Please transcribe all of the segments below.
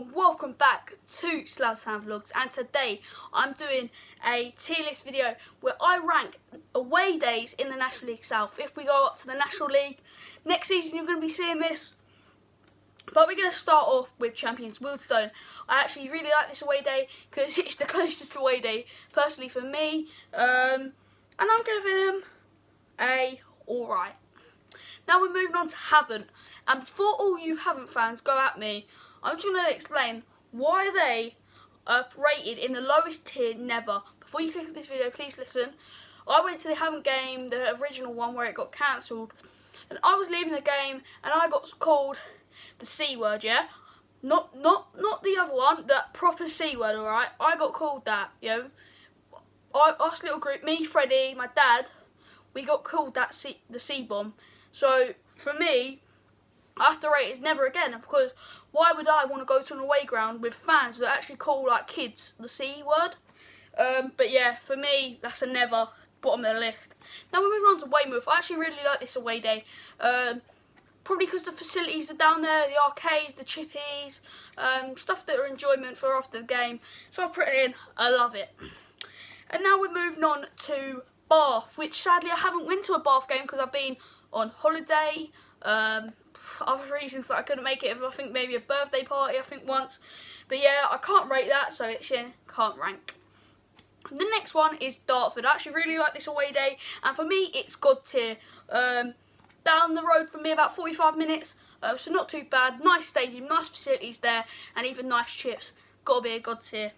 everyone, welcome back to Slough Town Vlogs, and today I'm doing a tier list video where I rank away days in the National League South. If we go up to the National League next season, you're going to be seeing this. But we're going to start off with Champions Wealdstone. I actually really like this away day because it's the closest away day personally for me, and I'm giving them a alright. Now we're moving on to Havant, and before all you Havant fans go at me, I'm just going to explain why they are rated in the lowest tier never. Before you click this video, please listen. I went to the Havant game, the original one where it got cancelled, and I was leaving the game and I got called the C word, yeah? Not the other one, the proper C word, alright? I got called that, you know? Us little group, me, Freddie, my dad, we got called that the C-bomb. So, for me, I have to rate it never again, because why would I want to go to an away ground with fans that actually call, like, kids the C word? But yeah, for me, that's a never, bottom of the list. Now we're moving on to Weymouth. I actually really like this away day. Probably because the facilities are down there, the arcades, the chippies, stuff that are enjoyment for after the game. So I put it in, I love it. And now we're moving on to Bath, which sadly I haven't been to a Bath game because I've been on holiday, other reasons that I couldn't make it, I think maybe a birthday party, I think once. But yeah, I can't rate that, so it's in, can't rank. The next one is Dartford. I actually really like this away day, and for me it's God tier. Down the road from me about 45 minutes, so not too bad. Nice stadium, nice facilities there, and even nice chips. Gotta be a God tier.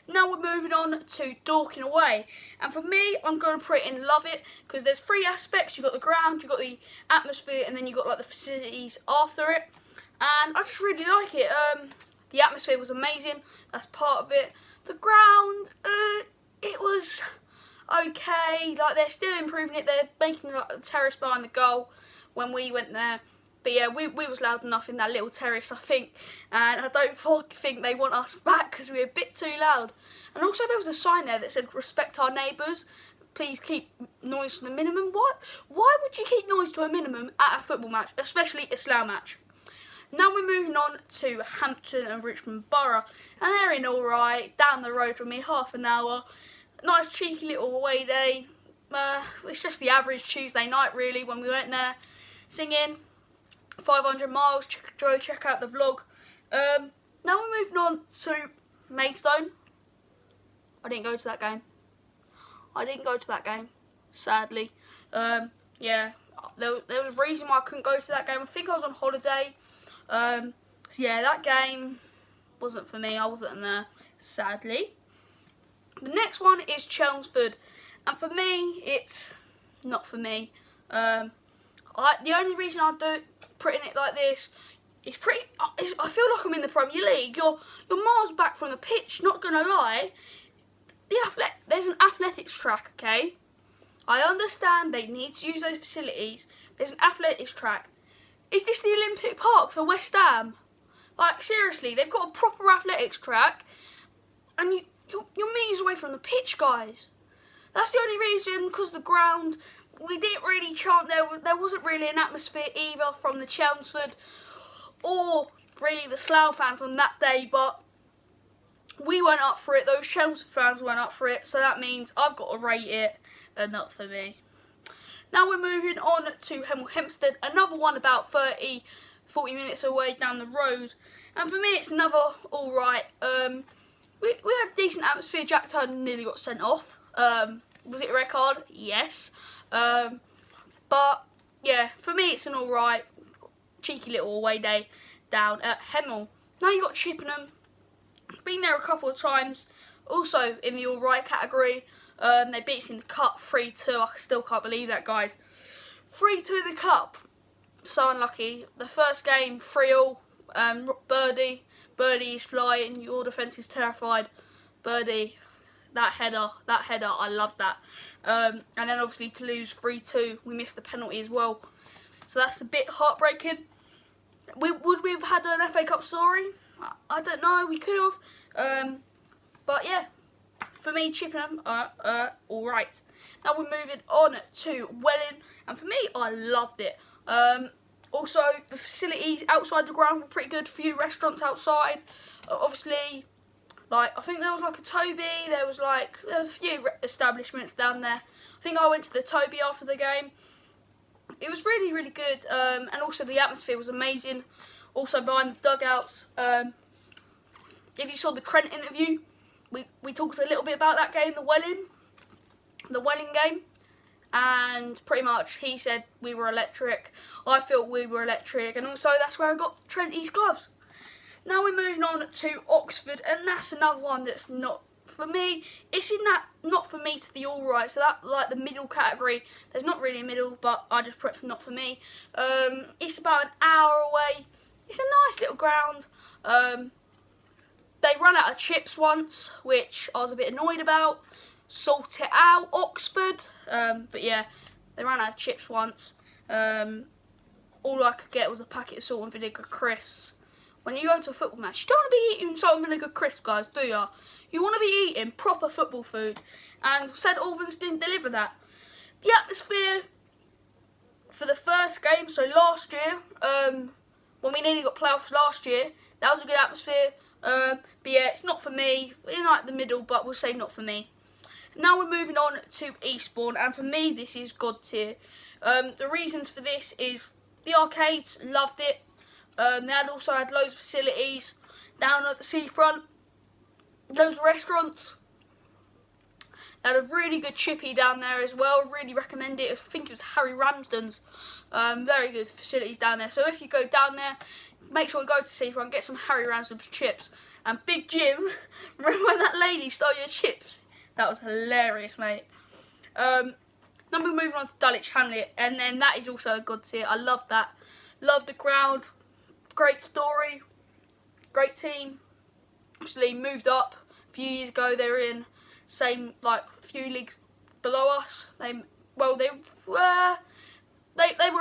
Now we're moving on to Dorking away, and for me I'm going to put it in love it, because there's three aspects. You've got the ground, you've got the atmosphere, and then you've got like the facilities after it, and I just really like it. The atmosphere was amazing, that's part of it. The ground, it was okay, like they're still improving it. They're making like a terrace behind the goal when we went there. But yeah, we was loud enough in that little terrace, I think, and I don't think they want us back because we were a bit too loud. And also there was a sign there that said respect our neighbours, please keep noise to the minimum. Why would you keep noise to a minimum at a football match, especially a Slough match? Now we're moving on to Hampton and Richmond Borough, and they're in alright, down the road from me, half an hour. Nice cheeky little away day. It's just the average Tuesday night really when we went there, singing 500 miles, go check out the vlog. Now we're moving on to Maidstone. I didn't go to that game. Sadly. Yeah, there was a reason why I couldn't go to that game. I think I was on holiday. So yeah, that game wasn't for me. I wasn't there, sadly. The next one is Chelmsford, and for me, it's not for me. The only reason I do putting it like this is I feel like I'm in the Premier League. You're miles back from the pitch. Not gonna lie, there's an athletics track. Okay, I understand they need to use those facilities. There's an athletics track. Is this the Olympic Park for West Ham? Like seriously, they've got a proper athletics track, and you're meters away from the pitch, guys. That's the only reason, because the ground, we didn't really chant. There wasn't really an atmosphere either from the Chelmsford or really the Slough fans on that day, but we weren't up for it. Those Chelmsford fans weren't up for it, so that means I've got to rate it, and not for me. Now we're moving on to Hemel Hempstead, another one about 40 minutes away down the road, and for me it's another alright. We had a decent atmosphere. Jack Turner nearly got sent off. Was it a red card? Yes. But yeah, for me it's an alright, cheeky little away day down at Hemel. Now you got Chippenham. Been there a couple of times. Also in the alright category. They beat us in the cup 3-2. I still can't believe that, guys. 3-2 in the cup. So unlucky. The first game 3-all. Birdie's flying, your defence is terrified. Birdie, that header, I love that. And then obviously to lose 3-2, we missed the penalty as well. So that's a bit heartbreaking. Would we have had an FA Cup story? I don't know, we could have. But yeah, for me, Chippenham are alright. Now we're moving on to Welling, and for me, I loved it. Also, the facilities outside the ground were pretty good. A few restaurants outside. Obviously, like I think there was like a Toby. There was a few establishments down there. I think I went to the Toby after the game. It was really, really good, and also the atmosphere was amazing. Also behind the dugouts. If you saw the Trent interview, we talked a little bit about that game, the Welling game. And pretty much he said we were electric. I felt we were electric, and also that's where I got Trent's gloves. Now we're moving on to Oxford, and that's another one that's not for me. It's in that not for me to the alright, so that like the middle category. There's not really a middle, but I just put it for not for me. It's about an hour away. It's a nice little ground. They ran out of chips once, which I was a bit annoyed about. Sort it out, Oxford. But yeah, they ran out of chips once. All I could get was a packet of salt and vinegar crisps. When you go to a football match, you don't want to be eating salt and vinegar crisps, guys, do you? You want to be eating proper football food. And St Albans didn't deliver that. The atmosphere for the first game, so last year, when we nearly got playoffs last year, that was a good atmosphere. But yeah, it's not for me. In like the middle, but we'll say not for me. Now we're moving on to Eastbourne, and for me this is God tier. The reasons for this is the arcades, loved it. They also had loads of facilities down at the seafront, loads of restaurants. They had a really good chippy down there as well. Really recommend it. I think it was Harry Ramsden's. Very good facilities down there. So if you go down there, make sure you go to seafront, get some Harry Ramsden's chips. And Big Jim, remember when that lady stole your chips? That was hilarious, mate. Now we're moving on to Dulwich Hamlet, and then that is also a good tier. I love that. Love the crowd. Great story. Great team. Obviously moved up a few years ago. They were in same like a few leagues below us. They were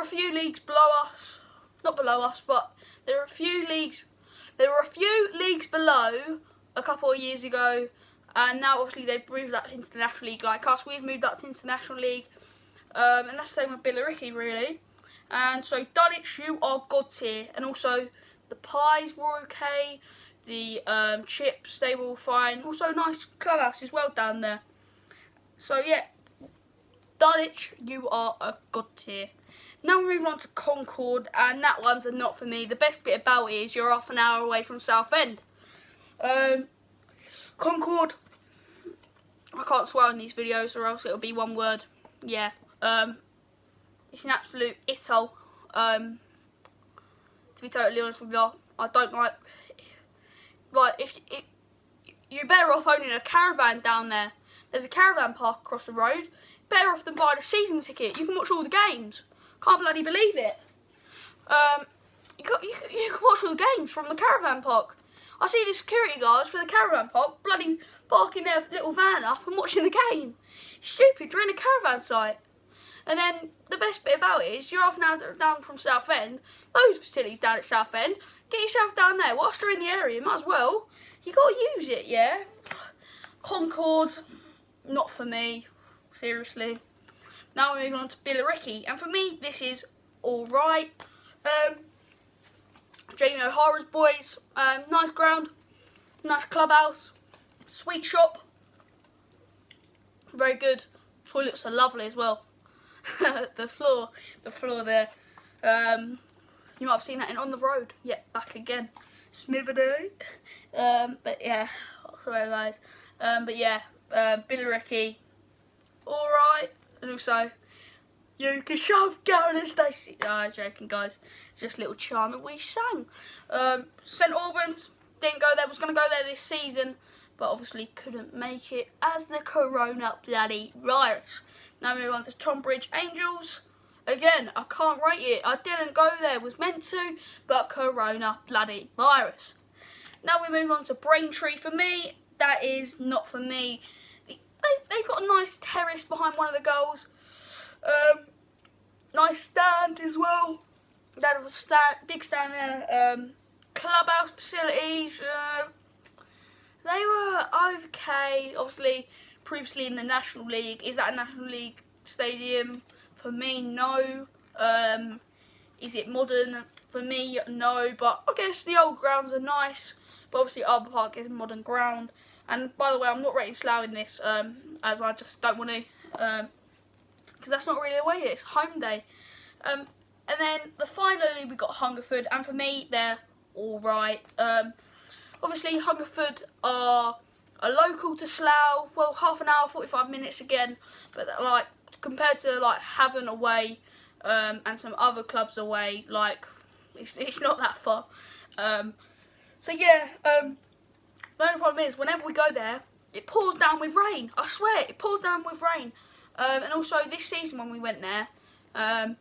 a few leagues below us. Not below us, but there were a few leagues. There were a few leagues below a couple of years ago. And now, obviously, they've moved up into the National League like us. We've moved up into the National League. And that's the same with Billericay, really. And so, Dulwich, you are God tier. And also, the pies were okay. The chips, they were all fine. Also, nice clubhouse as well down there. So, yeah. Dulwich, you are a God tier. Now we're moving on to Concord. And that one's a not for me. The best bit about it is you're half an hour away from Southend. Concord, I can't swear in these videos or else it'll be one word. Yeah, it's an absolute ithole. To be totally honest with you, I don't like if you're better off owning a caravan down there. There's a caravan park across the road. Better off than buying a season ticket. You can watch all the games. Can't bloody believe it. You can watch all the games from the caravan park. I see the security guards for the caravan park bloody parking their little van up and watching the game. It's stupid, you're in a caravan site. And then the best bit about it is you're half an hour down from Southend, loads of facilities down at Southend. Get yourself down there. Whilst you're in the area, might as well. You got to use it, yeah? Concord, not for me, seriously. Now we're moving on to Billericay, and for me, this is alright. Jamie O'Hara's boys, nice ground, nice clubhouse, sweet shop, very good. Toilets are lovely as well. the floor there. You might have seen that in On the Road. Yep, back again. Smitherday. But yeah, sorry guys. But yeah, Billericay, alright. And also, you can shove Garen and Stacey. No, I'm joking, guys. It's just a little charm that we sang. St Albans, didn't go there. Was going to go there this season, but obviously couldn't make it as the corona bloody virus. Now we move on to Tonbridge Angels. Again, I can't rate it. I didn't go there. Was meant to, but corona bloody virus. Now we move on to Braintree. For me, that is not for me. They've got a nice terrace behind one of the goals. Nice stand as well. They had a big stand there. Clubhouse facilities. They were okay. Obviously, previously in the National League. Is that a National League stadium? For me, no. Is it modern? For me, no, but I guess the old grounds are nice. But obviously Arbor Park is a modern ground. And by the way, I'm not rating Slough in this, as I just don't want to, because that's not really away day, it's home day. And then finally we got Hungerford, and for me they're alright. Obviously Hungerford are a local to Slough, well, half an hour, 45 minutes again, but like compared to like Havant away and some other clubs away, like it's not that far. So yeah, the only problem is whenever we go there, it pours down with rain. I swear, it pours down with rain. And also this season when we went there, John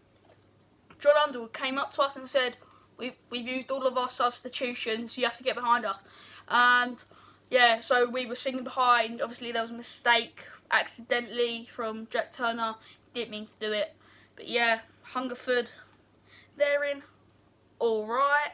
Underwood came up to us and said, we've used all of our substitutions, you have to get behind us. And yeah, so we were singing behind. Obviously there was a mistake accidentally from Jack Turner, didn't mean to do it. But yeah, Hungerford, they're in alright.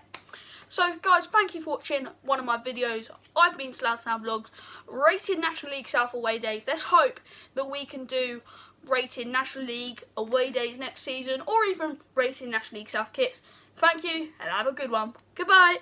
So guys, thank you for watching one of my videos. I've been Slough Town Vlogs, rated National League South away days. Let's hope that we can do rated National League away days next season, or even rated National League South kits. Thank you, and have a good one. Goodbye.